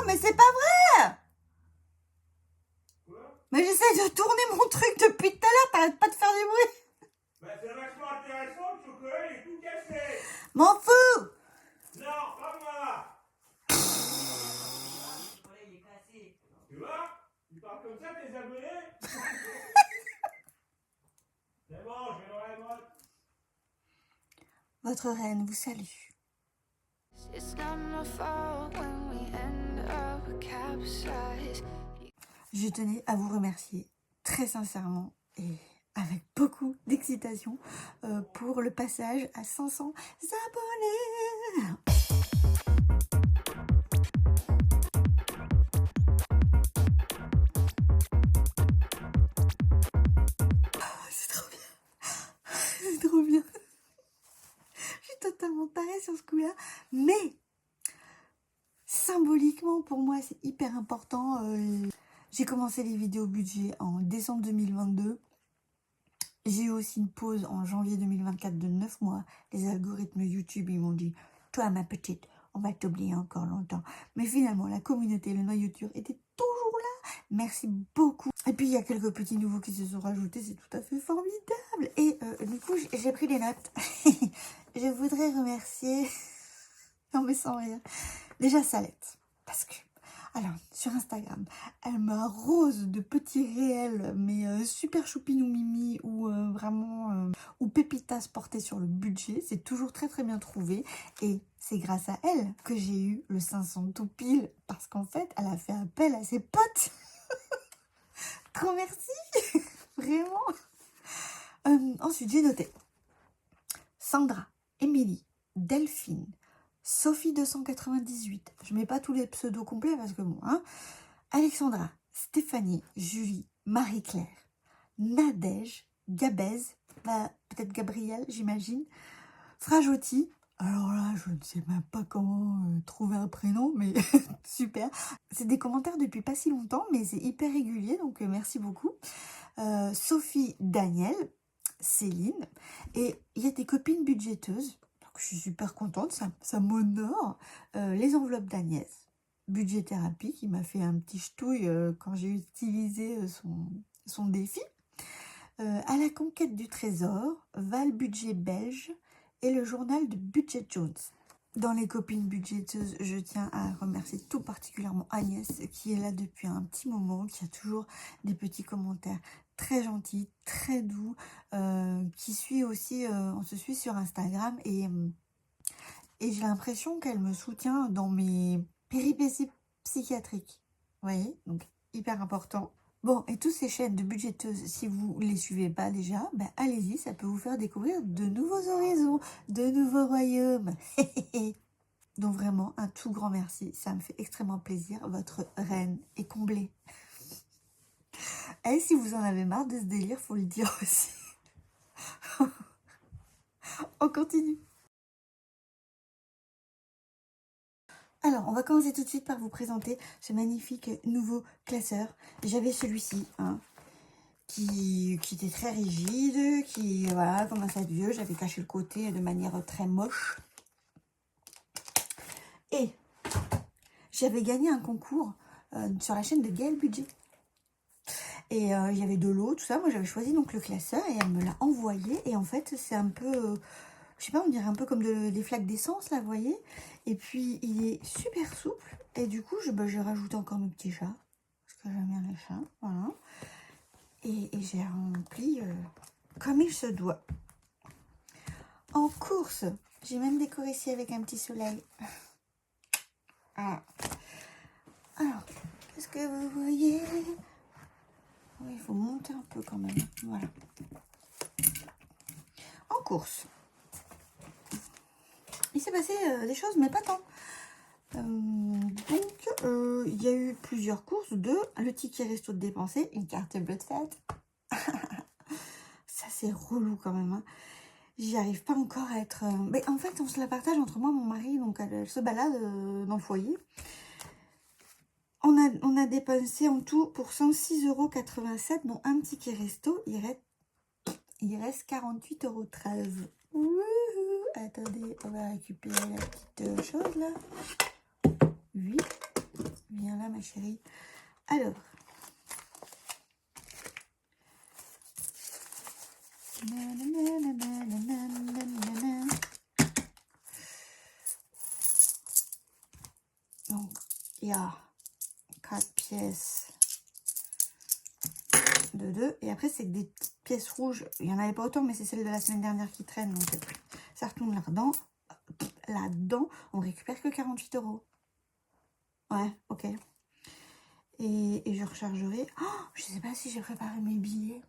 mais c'est pas vrai. Quoi? Mais j'essaie de tourner mon truc depuis tout à l'heure, t'arrêtes pas de faire du bruit. Bah c'est vachement intéressant, le chocolat il est tout cassé. M'en fous. Non, pas moi. Il est cassé. Tu vois? Tu parles comme ça tes abonnés. C'est bon, je vais dans la grotte. Votre reine vous salue. It's not my fault when we end up capsized. Je tenais à vous remercier très sincèrement et avec beaucoup d'excitation pour le passage à 500 abonnés. C'est trop bien. C'est trop bien. Je suis totalement tarée sur ce coup-là. Mais symboliquement, pour moi, c'est hyper important. J'ai commencé les vidéos budget en décembre 2022. J'ai eu aussi une pause en janvier 2024 de 9 mois. Les algorithmes YouTube, ils m'ont dit « Toi, ma petite, on va t'oublier encore longtemps. » Mais finalement, la communauté, le noyau dur était toujours là. Merci beaucoup. Et puis, il y a quelques petits nouveaux qui se sont rajoutés. C'est tout à fait formidable. Et du coup, j'ai pris des notes. Je voudrais remercier... Non, mais sans rire. Déjà, Salette. Parce que... Alors, sur Instagram, elle m'arrose de petits réels, mais super choupinou mimi, ou vraiment, ou pépitas portées sur le budget. C'est toujours très très bien trouvé. Et c'est grâce à elle que j'ai eu le 500 tout pile. Parce qu'en fait, elle a fait appel à ses potes. Trop merci. Vraiment. Ensuite, j'ai noté Sandra, Émilie, Delphine, Sophie 298, je mets pas tous les pseudos complets parce que bon, hein. Alexandra, Stéphanie, Julie, Marie-Claire, Nadège, Gabez, bah, peut-être Gabrielle, j'imagine, Frajotti, alors là, je ne sais même pas comment trouver un prénom, mais super. C'est des commentaires depuis pas si longtemps, mais c'est hyper régulier, donc merci beaucoup. Sophie, Daniel, Céline, et il y a des copines budgéteuses. Je suis super contente, ça m'honore. Les enveloppes d'Agnès, Budget Thérapie, qui m'a fait un petit ch'touille quand j'ai utilisé son défi. À la conquête du trésor, Val Budget Belge et le journal de Budget Jones. Dans les copines budgéteuses, je tiens à remercier tout particulièrement Agnès, qui est là depuis un petit moment, qui a toujours des petits commentaires très gentils, très doux, qui suit aussi, on se suit sur Instagram, et j'ai l'impression qu'elle me soutient dans mes péripéties psychiatriques. Vous voyez, donc hyper important. Bon, et toutes ces chaînes de budgéteuses, si vous ne les suivez pas déjà, ben allez-y, ça peut vous faire découvrir de nouveaux horizons, de nouveaux royaumes. Donc vraiment, un tout grand merci, ça me fait extrêmement plaisir. Votre reine est comblée. Et si vous en avez marre de ce délire, faut le dire aussi. On continue. Alors, on va commencer tout de suite par vous présenter ce magnifique nouveau classeur. J'avais celui-ci, hein, qui était très rigide, qui, voilà, commençait à être vieux. J'avais caché le côté de manière très moche. Et j'avais gagné un concours sur la chaîne de Gaël Budget. Et il y avait de l'eau, tout ça. Moi, j'avais choisi donc le classeur et elle me l'a envoyé. Et en fait, c'est un peu... je sais pas, on dirait un peu comme des flaques d'essence, là, vous voyez. Et puis, il est super souple. Et du coup, j'ai rajouté encore mes petits chats. Parce que j'aime bien les chats, voilà. Et j'ai rempli comme il se doit. En course, j'ai même décoré ici avec un petit soleil. Ah. Alors, qu'est-ce que vous voyez? Oui, il faut monter un peu quand même. Voilà. En course. Il s'est passé des choses, mais pas tant. Donc, il y a eu plusieurs courses de le ticket resto de dépenser, une carte bleue de fête. Ça, c'est relou quand même. Hein. J'y arrive pas encore à être... Mais en fait, on se la partage entre moi et mon mari, donc elle se balade dans le foyer. On a dépensé en tout pour 106,87 €, dont un ticket resto, il reste 48,13 €. Wouhou! Attendez, on va récupérer la petite chose là. 8, ma chérie. Alors. Donc, il y a 4 pièces de 2. Et après, c'est que des petites pièces rouges. Il n'y en avait pas autant, mais c'est celle de la semaine dernière qui traîne. Donc, ça retourne là-dedans. Là-dedans, on récupère que 48 €. Ouais, ok. Et je rechargerai. Oh, je sais pas si j'ai préparé mes billets.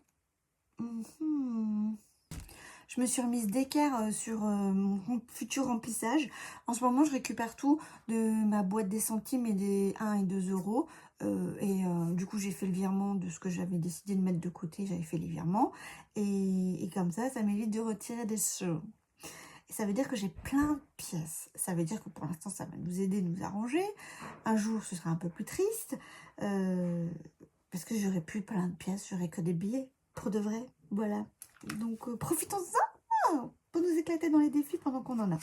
Je me suis remise d'équerre sur mon futur remplissage. En ce moment, je récupère tout de ma boîte des centimes et des 1 et 2 euros. Du coup, j'ai fait le virement de ce que j'avais décidé de mettre de côté. J'avais fait les virements. Et comme ça m'évite de retirer des sous. Et ça veut dire que j'ai plein de pièces. Ça veut dire que pour l'instant, ça va nous aider, nous arranger. Un jour, ce sera un peu plus triste. Parce que j'aurai plus plein de pièces. J'aurai que des billets. Pour de vrai. Voilà. Donc, profitons-en pour nous éclater dans les défis pendant qu'on en a.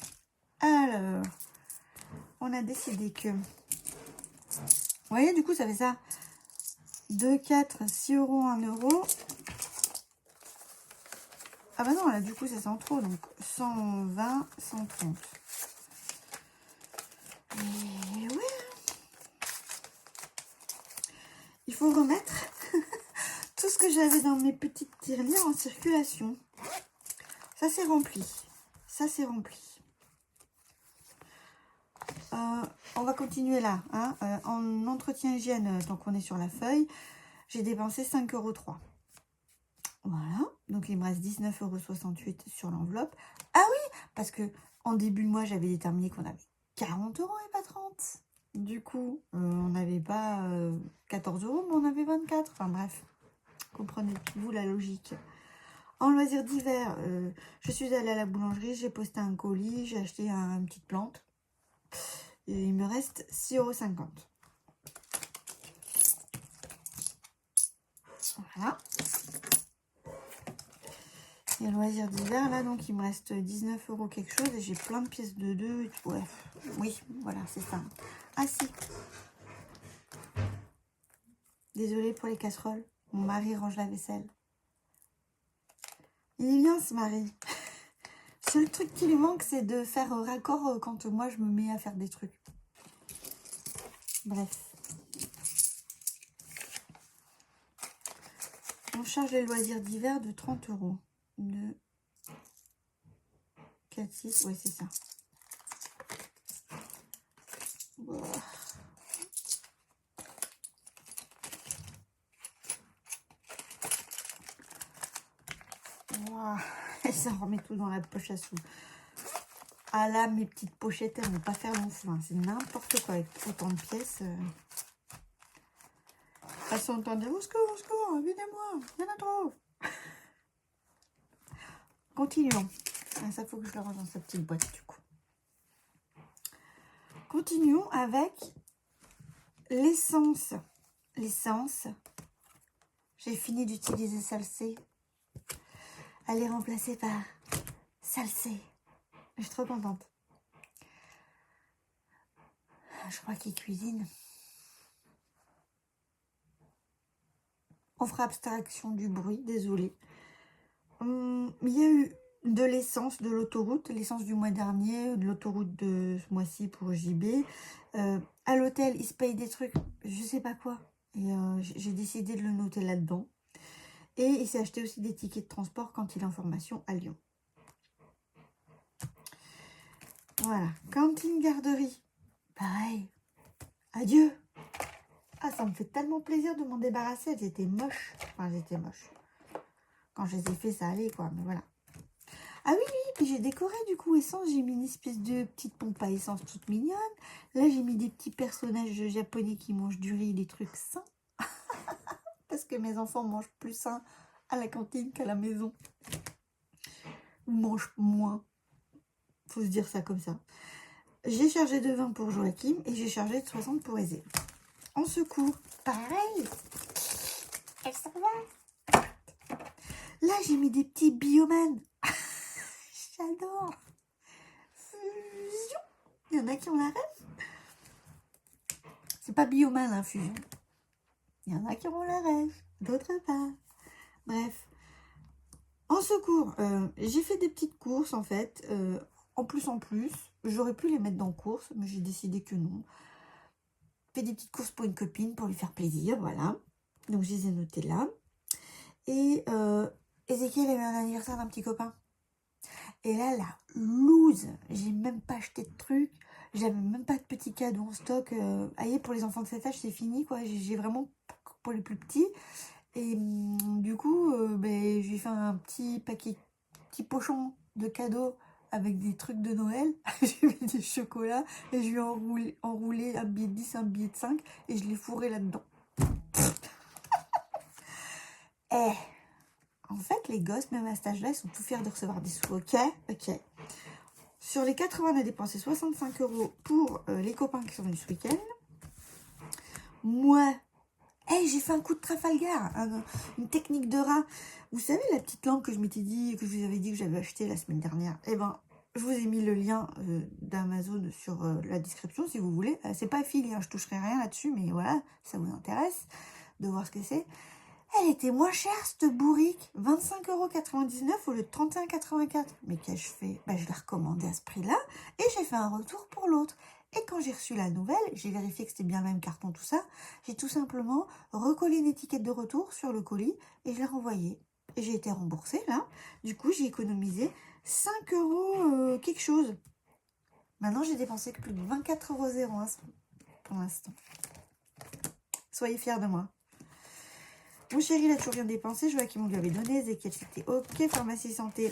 Alors, on a décidé que... Vous voyez, du coup, ça fait ça. 2, 4, 6 €, 1 €. Ah bah non, là, du coup, ça sent trop. Donc, 120, 130. Et ouais. Il faut remettre tout ce que j'avais dans mes petites tirelires en circulation. Ça, c'est rempli. Ça, c'est rempli. On va continuer là. Hein. En entretien hygiène, tant qu'on est sur la feuille, j'ai dépensé 5,03 €. Voilà. Donc, il me reste 19,68 € sur l'enveloppe. Ah oui, parce que en début de mois, j'avais déterminé qu'on avait 40 € et pas 30. Du coup, on n'avait pas 14 €, mais on avait 24. Enfin bref, comprenez-vous la logique. En loisirs d'hiver, je suis allée à la boulangerie, j'ai posté un colis, j'ai acheté une petite plante. Et il me reste 6,50 €. Voilà. Et loisirs d'hiver, là, donc il me reste 19 € quelque chose. Et j'ai plein de pièces de 2 et tout. Ouais. Oui, voilà, c'est ça. Ah si. Désolée pour les casseroles. Mon mari range la vaisselle. Il est bien ce mari. Le seul truc qui lui manque, c'est de faire raccord quand moi je me mets à faire des trucs. Bref. On charge les loisirs d'hiver de 30 €. 2, 4, 6, ouais, c'est ça. Wow. Wow. Et ça remet tout dans la poche à sous. Ah là, mes petites pochettes, elles vont pas faire long feu. Hein. C'est n'importe quoi avec autant de pièces. Elles sont en train de dire au secours, aidez-moi, il y en a trop. Continuons. Ah, ça, faut que je le range dans sa petite boîte du coup. Continuons avec l'essence. L'essence. J'ai fini d'utiliser Salsé. Elle est remplacée par Salsé. Je suis trop contente. Je crois qu'il cuisine. On fera abstraction du bruit, désolé. Il y a eu de l'essence de l'autoroute, l'essence du mois dernier, de l'autoroute de ce mois-ci pour JB. À l'hôtel, il se paye des trucs, je sais pas quoi. Et j'ai décidé de le noter là-dedans. Et il s'est acheté aussi des tickets de transport quand il est en formation à Lyon. Voilà. Cantine garderie. Pareil. Adieu. Ah, ça me fait tellement plaisir de m'en débarrasser. Elles étaient moches. Enfin, elles étaient moches. Quand je les ai fait, ça allait, quoi. Mais voilà. Ah oui, puis j'ai décoré, du coup, essence. J'ai mis une espèce de petite pompe à essence toute mignonne. Là, j'ai mis des petits personnages japonais qui mangent du riz, des trucs sains. Parce que mes enfants mangent plus sain à la cantine qu'à la maison. Ou mangent moins. Faut se dire ça comme ça. J'ai chargé de 20 pour Joachim et j'ai chargé de 60 pour Aizé. En secours, pareil. Elle s'en va. Là, j'ai mis des petits bioman. J'adore. Il y en a qui ont la rêve. C'est pas Bioman l'infusion. Il y en a qui auront la rêve, d'autres pas. Bref. En secours, j'ai fait des petites courses en fait. En plus. J'aurais pu les mettre dans courses, mais j'ai décidé que non. Fait des petites courses pour une copine, pour lui faire plaisir, voilà. Donc je les ai notées là. Et Ezekiel avait un anniversaire d'un petit copain. Et là, la loose, j'ai même pas acheté de trucs. J'avais même pas de petits cadeaux en stock. Aïe, pour les enfants de cet âge, c'est fini, quoi. J'ai vraiment pour les plus petits. Et du coup, j'ai fait un petit paquet, petit pochon de cadeaux avec des trucs de Noël. J'ai mis des chocolats et je lui ai enroulé un billet de 10, un billet de 5 et je l'ai fourré là-dedans. Eh, en fait, les gosses, même à cet âge-là, ils sont tout fiers de recevoir des sous, ok. Sur les 80, on a dépensé 65 € pour les copains qui sont venus ce week-end. Moi, j'ai fait un coup de Trafalgar, une technique de rat. Vous savez, la petite lampe que je m'étais dit, que je vous avais dit que j'avais acheté la semaine dernière. Eh ben, je vous ai mis le lien d'Amazon sur la description si vous voulez. C'est pas affilié, hein, je toucherai rien là-dessus, mais voilà, ça vous intéresse de voir ce que c'est. Elle était moins chère, cette bourrique. 25,99 € au lieu de 31,84 €. Mais qu'ai-je fait? Je l'ai recommandé à ce prix-là et j'ai fait un retour pour l'autre. Et quand j'ai reçu la nouvelle, j'ai vérifié que c'était bien le même carton, tout ça. J'ai tout simplement recollé une étiquette de retour sur le colis et je l'ai renvoyé. Et j'ai été remboursée, là. Du coup, j'ai économisé 5 € quelque chose. Maintenant, j'ai dépensé que plus de 24,01 € pour l'instant. Soyez fiers de moi. Mon chéri, il a toujours rien dépensé. Joachim, on lui avait donné. Ezekiel, c'était ok. Pharmacie santé.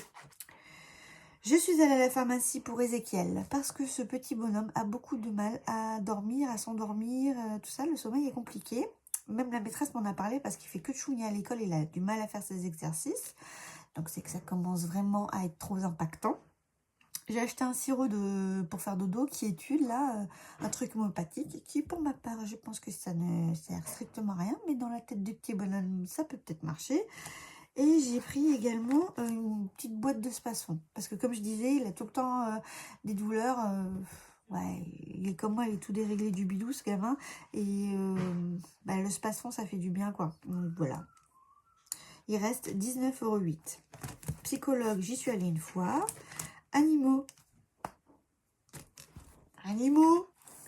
Je suis allée à la pharmacie pour Ezekiel parce que ce petit bonhomme a beaucoup de mal à dormir, à s'endormir, tout ça. Le sommeil est compliqué. Même la maîtresse m'en a parlé parce qu'il fait que de chouiner à l'école. Il a du mal à faire ses exercices. Donc, c'est que ça commence vraiment à être trop impactant. J'ai acheté un sirop pour faire dodo qui étude là, un truc homéopathique qui pour ma part je pense que ça ne sert strictement à rien, mais dans la tête du petit bonhomme ça peut peut-être marcher. Et j'ai pris également une petite boîte de Spasfon parce que comme je disais il a tout le temps des douleurs, ouais, il est comme moi, il est tout déréglé du bidou ce gamin et le Spasfon ça fait du bien quoi, donc voilà. Il reste 19,08 €. Psychologue, j'y suis allée une fois. Animaux,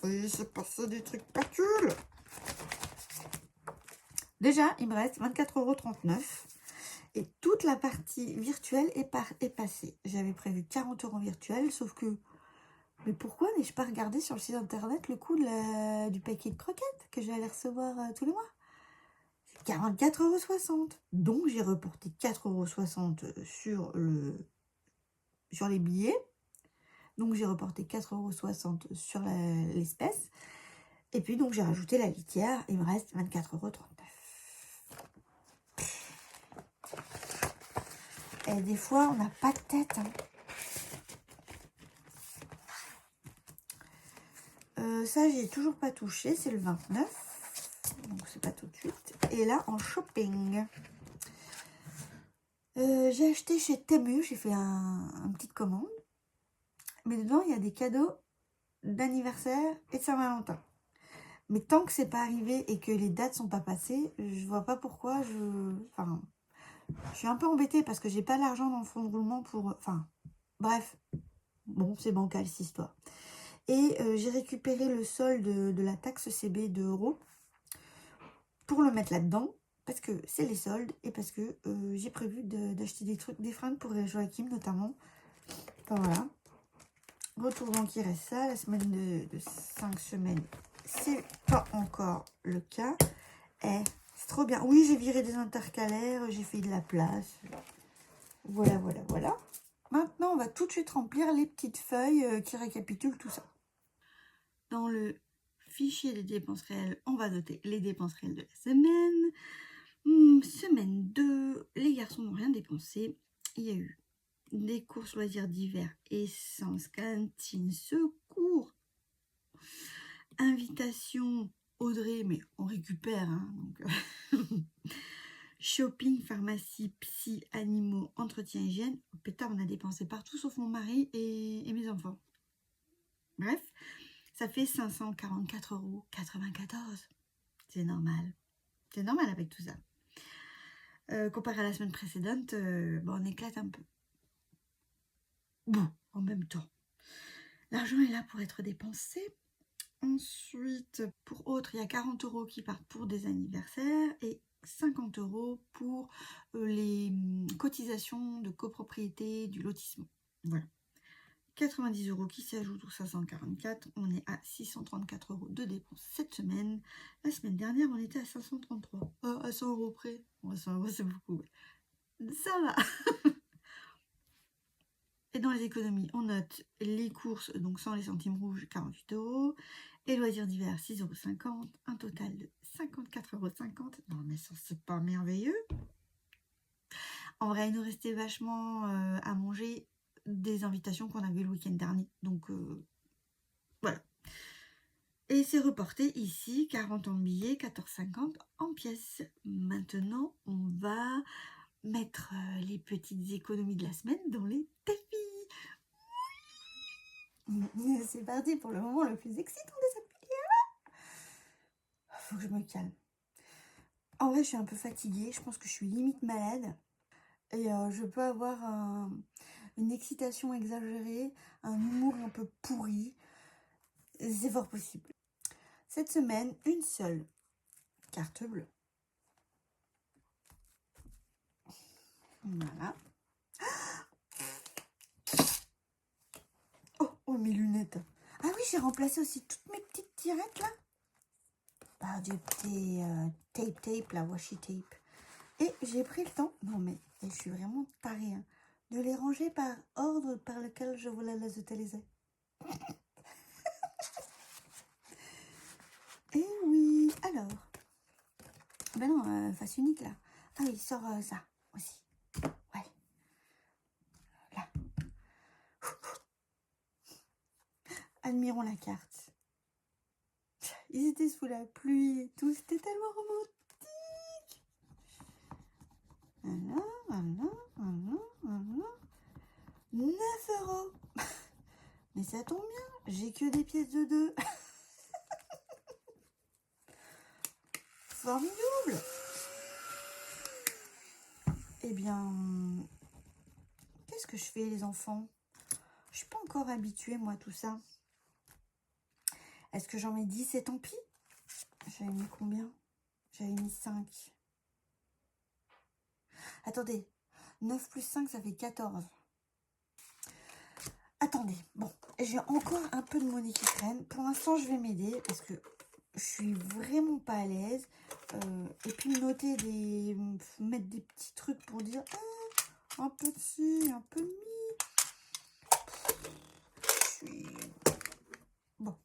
il se passe des trucs pas cool. Déjà, il me reste 24,39 € et toute la partie virtuelle est passée. J'avais prévu 40 € virtuel, sauf que... Mais pourquoi n'ai-je pas regardé sur le site internet le coût du paquet de croquettes que j'allais recevoir tous les mois? 44,60 €. Donc, j'ai reporté 4,60 € sur les billets. Donc, j'ai reporté 4,60 € sur l'espèce. Et puis, donc, j'ai rajouté la litière. Il me reste 24,39 €. Et des fois, on n'a pas de tête. Ça, j'ai toujours pas touché. C'est le 29. Donc, c'est pas tout de suite. Et là, en shopping. J'ai acheté chez Temu. J'ai fait une petite commande. Mais dedans, il y a des cadeaux d'anniversaire et de Saint-Valentin. Mais tant que c'est pas arrivé et que les dates sont pas passées, je vois pas pourquoi je suis un peu embêtée parce que j'ai pas l'argent dans le fonds de roulement pour... bref. Bon, c'est bancal cette histoire. Et j'ai récupéré le solde de la taxe CB de € pour le mettre là-dedans parce que c'est les soldes et parce que j'ai prévu d'acheter des fringues pour Joachim notamment. Enfin voilà. Retour banquier reste ça. La semaine de 5 semaines, c'est pas encore le cas. C'est trop bien. Oui, j'ai viré des intercalaires, j'ai fait de la place. Voilà. Maintenant, on va tout de suite remplir les petites feuilles qui récapitulent tout ça. Dans le fichier des dépenses réelles, on va noter les dépenses réelles de la semaine. Semaine 2, les garçons n'ont rien dépensé. Il y a eu des courses loisirs d'hiver, essence, cantine, secours, invitation, Audrey, mais on récupère, hein, donc shopping, pharmacie, psy, animaux, entretien, hygiène. Pétard, on a dépensé partout sauf mon mari et mes enfants. Bref, ça fait 544,94 €. C'est normal. C'est normal avec tout ça. Comparé à la semaine précédente, bon, on éclate un peu. Bon, en même temps, l'argent est là pour être dépensé. Ensuite, pour autres, il y a 40 € qui partent pour des anniversaires et 50 € pour les cotisations de copropriété du lotissement. Voilà. 90 € qui s'ajoutent aux 544. On est à 634 € de dépenses cette semaine. La semaine dernière, on était à 533. À 100 € près. Ouais, 100 € c'est beaucoup. Ça va. Et dans les économies, on note les courses, donc sans les centimes rouges, 48 €. Et loisirs d'hiver, 6,50 €. Un total de 54,50 €. Non, mais ça, c'est pas merveilleux. En vrai, il nous restait vachement à manger des invitations qu'on avait le week-end dernier. Donc, voilà. Et c'est reporté ici, 40 en billets, 14,50 en pièces. Maintenant, on va mettre les petites économies de la semaine dans les tapis. C'est parti pour le moment le plus excitant de cette vidéo. Faut que je me calme. En vrai, je suis un peu fatiguée. Je pense que je suis limite malade. Et je peux avoir une excitation exagérée, un humour un peu pourri. C'est fort possible. Cette semaine, une seule carte bleue. Voilà. Oh, mes lunettes. Ah oui, j'ai remplacé aussi toutes mes petites tirettes là par du petit tape, la washi tape. Et j'ai pris le temps, non mais je suis vraiment tarée, hein, de les ranger par ordre par lequel je voulais les utiliser. Et oui, alors. Ben non, face unique là. Ah oui, sort ça aussi. Ouais. Là. Admirons la carte. Ils étaient sous la pluie et tout, c'était tellement romantique. Voilà. 9 €. Mais ça tombe bien, j'ai que des pièces de 2. Formidable. Eh bien, qu'est-ce que je fais les enfants? Je suis pas encore habituée moi à tout ça. Est-ce que j'en mets 10 et tant pis? J'avais mis combien? J'avais mis 5. Attendez, 9 plus 5 ça fait 14. Attendez, bon, j'ai encore un peu de monnaie qui traîne. Pour l'instant, je vais m'aider parce que je suis vraiment pas à l'aise. Et puis mettre des petits trucs pour dire un peu de ci, un peu de mi. Bon,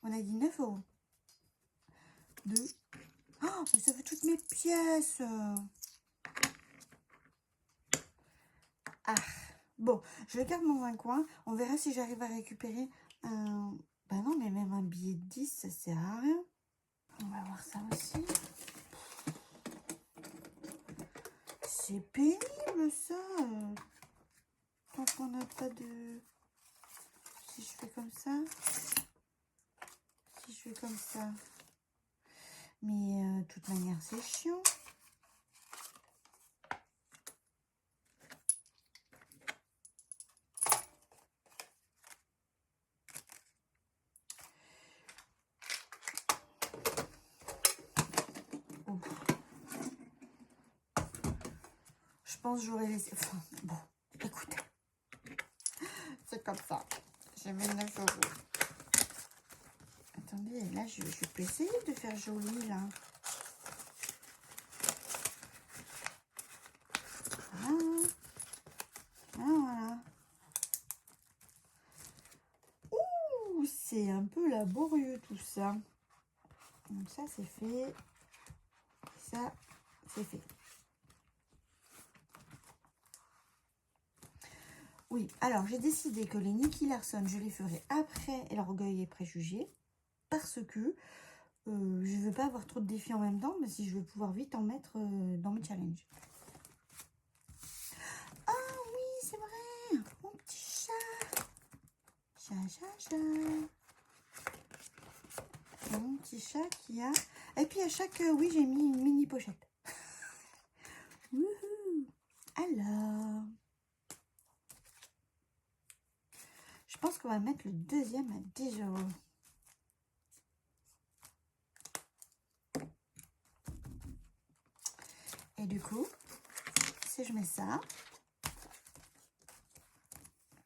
on a dit 9 €. 2. Oh, mais ça fait toutes mes pièces. Ah, bon, je le garde dans un coin. On verra si j'arrive à récupérer un... Ben non, mais même un billet de 10, ça sert à rien. On va voir ça aussi. C'est pénible, ça. Tant qu'on n'a pas de... Si je fais comme ça. Si je fais comme ça. Mais de toute manière, c'est chiant. Oh. Je pense que j'aurais laissé... Enfin, bon, écoutez. C'est comme ça. J'ai mis 9 €. Attendez, là, je peux essayer de faire joli, là. Voilà. Voilà. Ouh, c'est un peu laborieux, tout ça. Donc ça, c'est fait. Ça, c'est fait. Oui, alors j'ai décidé que les Nicky Larson, je les ferai après l'Orgueil et Préjugés. Parce que je ne veux pas avoir trop de défis en même temps, mais si je veux pouvoir vite en mettre dans mes challenges. Ah oui, c'est vrai, mon petit chat. Chat. mon petit chat qui a... Et puis à chaque... oui, j'ai mis une mini pochette. Wouhou. Alors... Je pense qu'on va mettre le deuxième à 10 €. Et du coup, si je mets ça,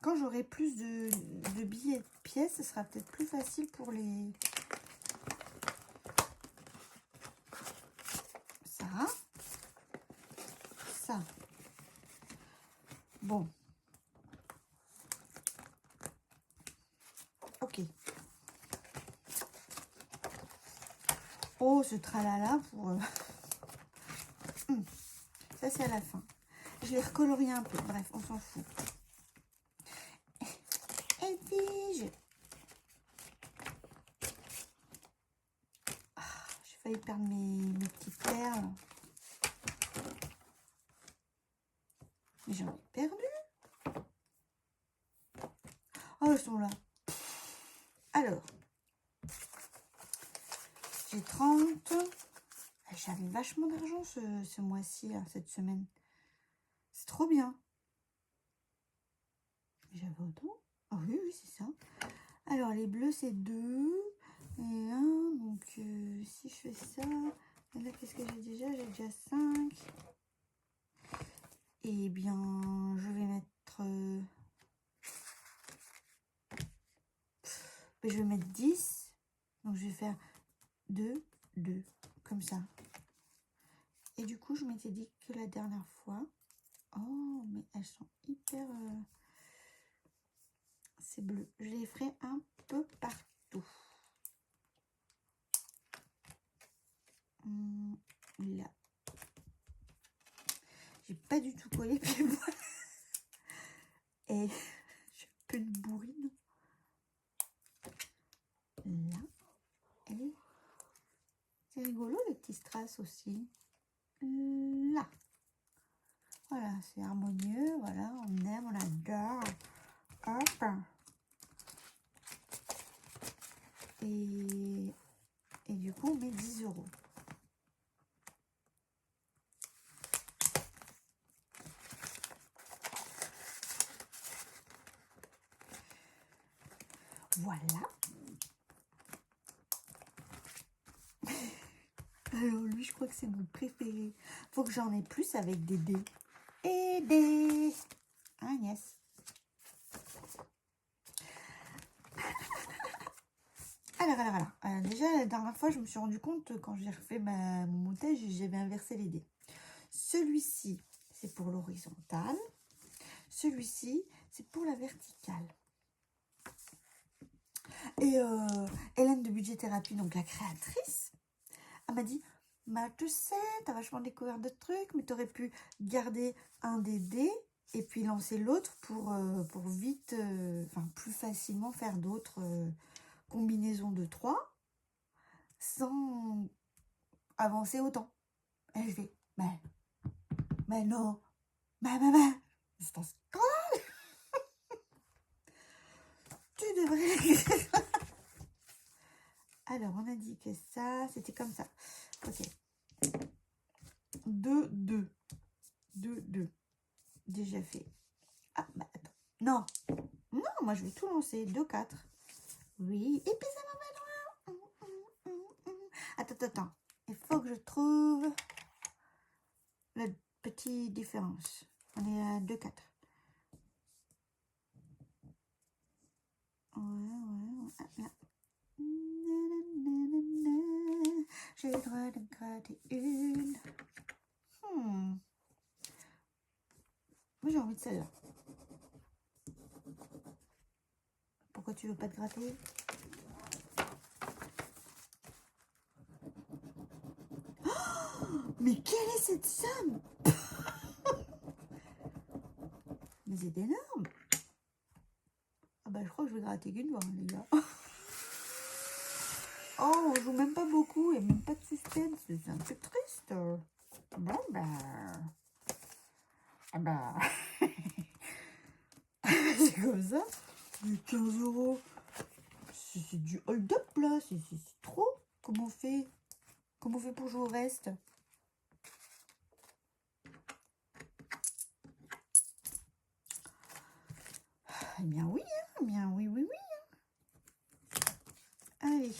quand j'aurai plus de billets de pièces, ce sera peut-être plus facile pour les... Ça. Bon. Ok. Oh, ce tralala pour... Ça, c'est à la fin. Je l'ai recolorié un peu. Bref, on s'en fout. Et dis-je... Ah, j'ai failli perdre mes petites perles. Mais j'en ai perdu. Oh, elles sont là. Alors, j'ai 30. J'avais vachement d'argent ce mois-ci, cette semaine. C'est trop bien. J'avais autant. Ah oui, oui, c'est ça. Alors, les bleus, c'est 2 et 1. Donc, si je fais ça, là, qu'est-ce que j'ai déjà? J'ai déjà 5. Eh bien, je vais mettre... je vais mettre 10. Donc, je vais faire 2, 2. Comme ça. Et du coup, je m'étais dit que la dernière fois... Oh, mais elles sont hyper... C'est bleu. Je les ferai un peu partout. Là. J'ai pas du tout collé, puis voilà. Et j'ai un peu de bourrine. Là. Et c'est rigolo, les petits strass aussi. Là. Voilà, c'est harmonieux. Voilà, on aime, on adore. Hop. Et du coup, on met 10 €. Voilà. Alors lui, je crois que c'est mon préféré. Faut que j'en ai plus avec des dés. Et des... Ah, yes. Alors, déjà, la dernière fois, je me suis rendu compte, quand j'ai refait mon montage, j'avais inversé les dés. Celui-ci, c'est pour l'horizontale. Celui-ci, c'est pour la verticale. Et Hélène de Budget Thérapie, donc la créatrice, elle m'a dit, bah, tu sais, t'as vachement découvert de trucs, mais t'aurais pu garder un des dés et puis lancer l'autre pour vite, enfin plus facilement faire d'autres combinaisons de 3 sans avancer autant. Et je fais, mais non, c'est un scandale. Tu devrais... Alors, on a dit que ça, c'était comme ça. Ok. 2, 2. 2, 2. Déjà fait. Ah, bah attends. Non. Non, moi je vais tout lancer. 2, 4. Oui. Et puis ça va pas loin. Attends. Il faut que je trouve la petite différence. On est à 2, 4. Ouais. J'ai le droit de gratter une. Moi j'ai envie de celle-là. Pourquoi tu veux pas te gratter? Oh, mais quelle est cette somme? Mais c'est énorme. Ah bah je crois que je vais gratter qu'une fois, les gars. Oh, on joue même pas beaucoup et même pas de suspense. C'est un peu triste. Bon bah... Ah bah... c'est comme ça. 15 €. C'est du hold-up là. C'est trop. Comment on fait pour jouer au reste? Eh bien oui, hein, eh bien oui, oui, oui. Allez.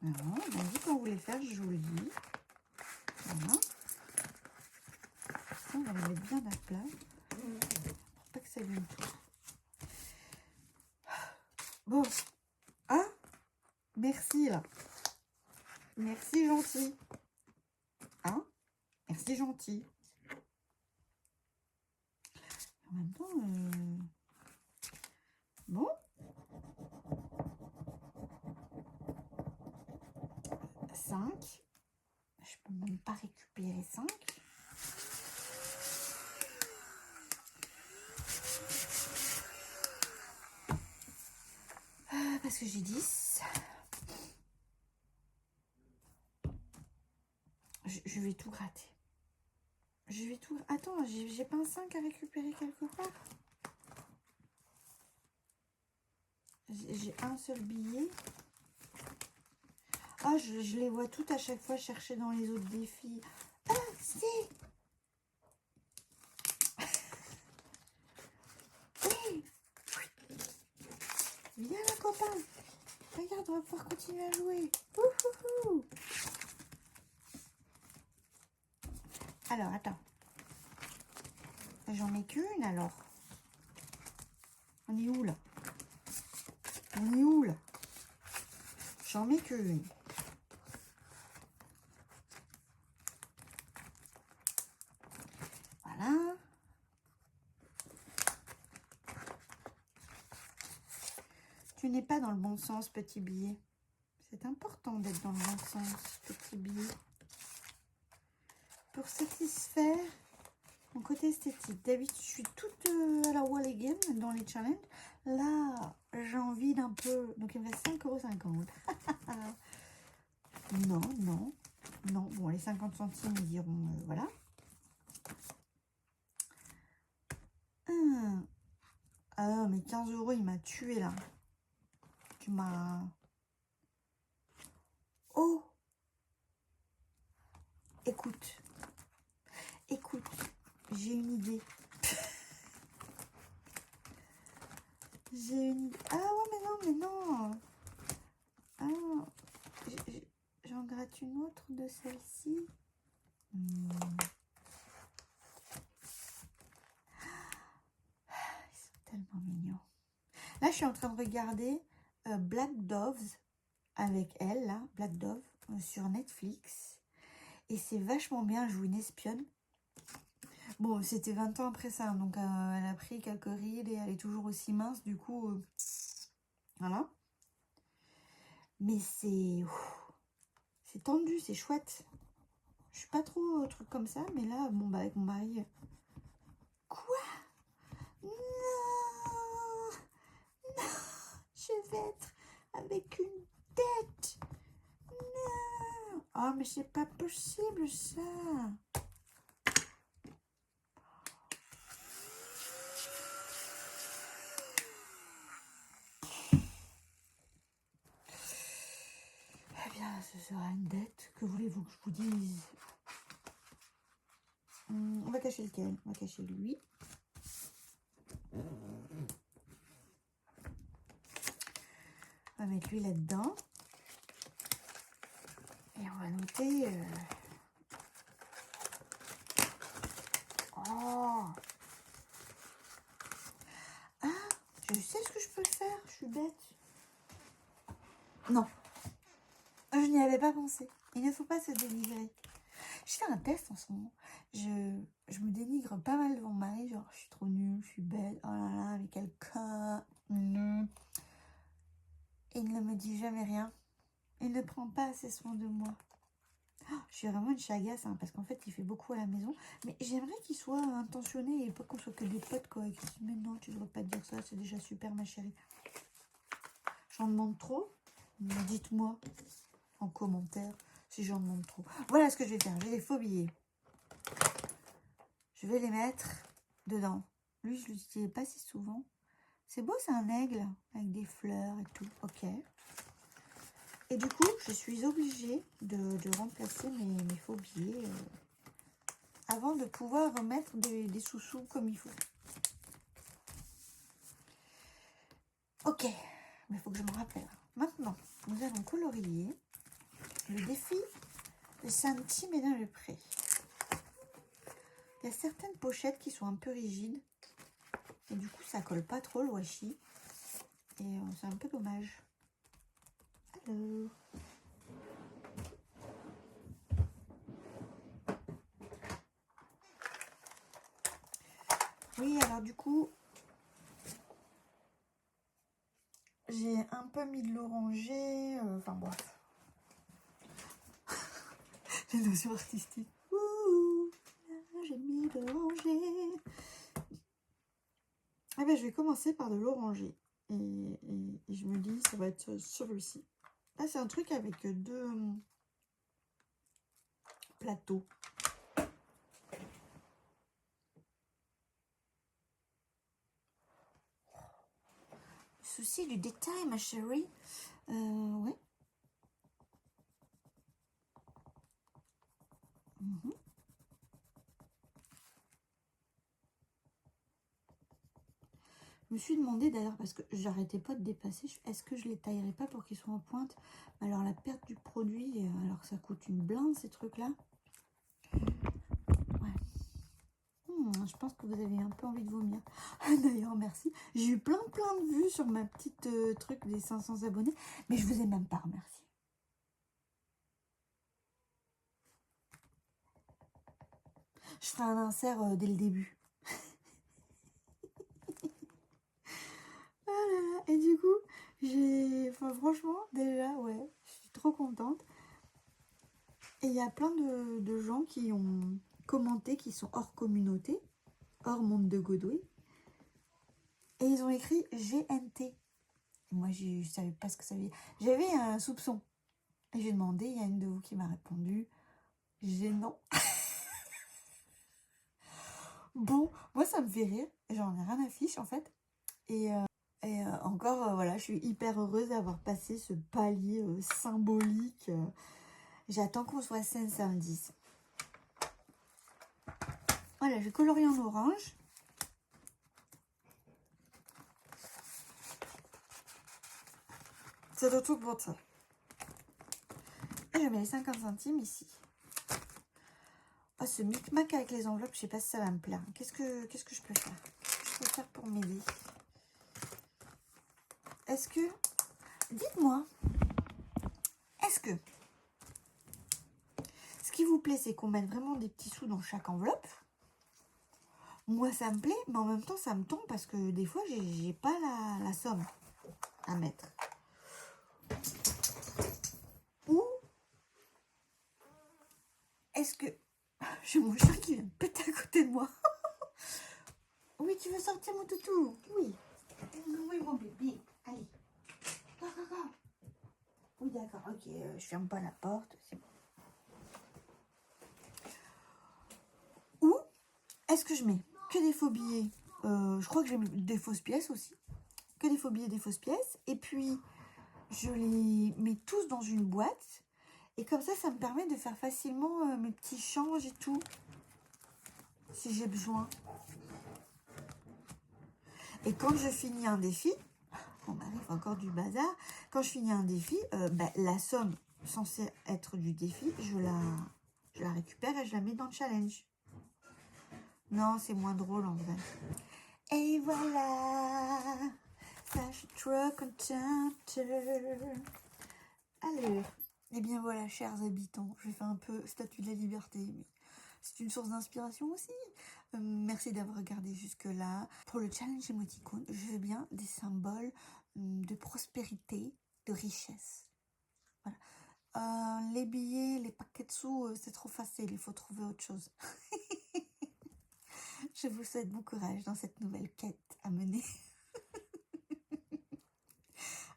Alors, on dit qu'on voulait faire, je vous le dis. Voilà. Ça, on va le mettre bien à plat. Pour pas que ça vienne tout. Bon. Ah, merci là. Merci gentil. Hein? Merci gentil. En même temps, bon. 5. Je peux même pas récupérer 5. Parce que j'ai 10. Je vais tout gratter. Je vais tout... Attends, j'ai pas un 5 à récupérer quelque part. J'ai un seul billet. Ah, je les vois toutes à chaque fois chercher dans les autres défis. Ah, si. Oui. Viens là, copain. Regarde, on va pouvoir continuer à jouer. Ouhouhou. Alors, attends. J'en mets qu'une, alors. On est où, là? On est où, là? J'en mets qu'une. Voilà. Tu n'es pas dans le bon sens, petit billet. C'est important d'être dans le bon sens, petit billet. Pour satisfaire mon côté esthétique. D'habitude, je suis toute à la wall again dans les challenges. Là, j'ai envie d'un peu... Donc, il me reste 5,50 €. Non, non, non. Bon, les 50 centimes, ils iront... voilà. Ah non, mais 15 €, il m'a tué, là. Tu m'as... Oh! Écoute. Écoute, j'ai une idée. J'ai une... Ah ouais, mais non, mais non. Ah, j'en gratte une autre de celle-ci. Ils sont tellement mignons. Là, je suis en train de regarder Black Doves avec elle, là, Black Dove, sur Netflix. Et c'est vachement bien, je joue une espionne. Bon, c'était 20 ans après ça, donc elle a pris quelques rides et elle est toujours aussi mince, du coup, voilà. Mais c'est tendu, c'est chouette. Je suis pas trop truc comme ça, mais là, bon, bah, avec mon mari... Quoi? Non! Non! Je vais être avec une tête! Non! Oh, mais c'est pas possible, ça! Eh bien, ce sera une dette. Que voulez-vous que je vous dise? On va cacher lequel? On va cacher lui. On va mettre lui là-dedans. Et on va noter... Oh! Ah! Je sais ce que je peux faire. Je suis bête. Non. Je n'y avais pas pensé. Il ne faut pas se dénigrer. Je fais un test en ce moment. Je me dénigre pas mal devant mon mari. Genre, je suis trop nulle, je suis bête. Oh là là, mais quel con. Et il ne me dit jamais rien. Il ne prend pas assez soin de moi. Oh, je suis vraiment une chagasse, hein, parce qu'en fait, il fait beaucoup à la maison. Mais j'aimerais qu'il soit intentionné et pas qu'on soit que des potes, quoi. Mais non, tu devrais pas dire ça, c'est déjà super, ma chérie. J'en demande trop? Dites-moi en commentaire si j'en demande trop. Voilà ce que je vais faire. J'ai les faux billets. Je vais les mettre dedans. Lui, je ne l'utilise pas si souvent. C'est beau, c'est un aigle avec des fleurs et tout. Ok. Et du coup, je suis obligée de remplacer mes faux billets avant de pouvoir remettre des sous-sous comme il faut. Ok, mais il faut que je me rappelle. Maintenant, nous allons colorier le défi de Saint-Médard-le-Pré. Il y a certaines pochettes qui sont un peu rigides. Et du coup, ça colle pas trop le washi. Et c'est un peu dommage. Alors... Oui, alors du coup, j'ai un peu mis de l'oranger. Enfin bref. Les notions artistiques. Ouh, j'ai mis de l'oranger. Ah ben, je vais commencer par de l'oranger. Et je me dis, ça va être celui-ci. Là, c'est un truc avec deux plateaux. Souci du détail, ma chérie. Ouais. Je me suis demandé d'ailleurs, parce que j'arrêtais pas de dépasser, est-ce que je les taillerais pas pour qu'ils soient en pointe? Alors la perte du produit, alors que ça coûte une blinde ces trucs-là. Ouais. Je pense que vous avez un peu envie de vomir. D'ailleurs, merci. J'ai eu plein de vues sur ma petite truc des 500 abonnés, mais je vous ai même pas remercié. Je ferai un insert dès le début. Voilà. Et du coup, enfin, franchement, déjà, ouais, je suis trop contente. Et il y a plein de gens qui ont commenté, qui sont hors communauté, hors monde de Godwin. Et ils ont écrit GNT. Et moi, je ne savais pas ce que ça veut dire. J'avais un soupçon. Et j'ai demandé, il y a une de vous qui m'a répondu gênant. Bon, moi, ça me fait rire. J'en ai rien à fiche, en fait. Et encore, voilà, je suis hyper heureuse d'avoir passé ce palier symbolique. J'attends qu'on soit 510. Voilà, je vais colorier en orange. C'est tout pour ça. Et je mets les 50 centimes ici. Oh, ce micmac avec les enveloppes, je sais pas si ça va me plaire. Qu'est-ce que je peux faire? Qu'est-ce que je peux faire pour m'aider? Est-ce que... Dites-moi. Est-ce que... Ce qui vous plaît, c'est qu'on mette vraiment des petits sous dans chaque enveloppe. Moi, ça me plaît, mais en même temps, ça me tombe parce que des fois, j'ai pas la somme à mettre. Ou est-ce que... J'ai mon chat qui vient de péter à côté de moi. Oui, tu veux sortir mon toutou? Oui. Oui, mon bébé. Allez. Go. Oui, d'accord. Ok, je ferme pas la porte. C'est bon. Ou est-ce que je mets que des faux billets? Je crois que j'ai mis des fausses pièces aussi. Que des faux billets, des fausses pièces. Et puis, je les mets tous dans une boîte. Et comme ça me permet de faire facilement mes petits changes et tout. Si j'ai besoin. Et quand je finis un défi, on m'arrive encore du bazar. Quand je finis un défi, la somme censée être du défi, je la récupère et je la mets dans le challenge. Non, c'est moins drôle en vrai. Et voilà, ça je suis trop contente. Alors, eh bien voilà, chers habitants, je vais faire un peu statue de la liberté, mais c'est une source d'inspiration aussi. Merci d'avoir regardé jusque-là. Pour le challenge émoticône, je veux bien des symboles de prospérité, de richesse. Voilà. Les billets, les paquets de sous, c'est trop facile, il faut trouver autre chose. Je vous souhaite bon courage dans cette nouvelle quête à mener.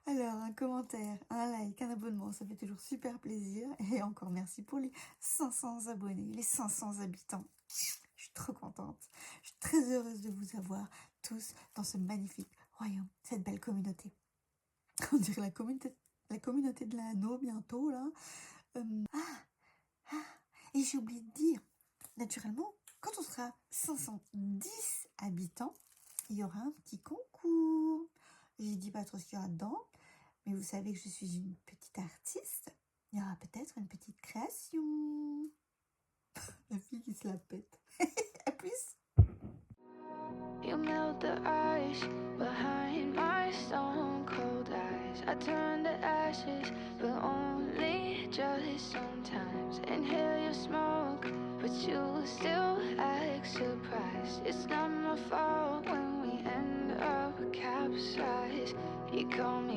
Alors, un commentaire, un like, un abonnement, ça fait toujours super plaisir. Et encore merci pour les 500 abonnés, les 500 habitants. Je suis trop contente. Je suis très heureuse de vous avoir tous dans ce magnifique royaume, cette belle communauté. On dirait la communauté la communauté de l'anneau bientôt là. Et j'ai oublié de dire, naturellement, quand on sera 510 habitants, il y aura un petit concours. Je dis pas trop ce qu'il y aura dedans, mais vous savez que je suis une petite artiste. Il y aura peut-être une petite création. La fille qui se la pète. À plus. You melt the ice behind my stone cold eyes. I turn to ashes, but only just sometimes. Inhale your smoke, but you still act surprised. It's not my fault when we end up capsized. You call me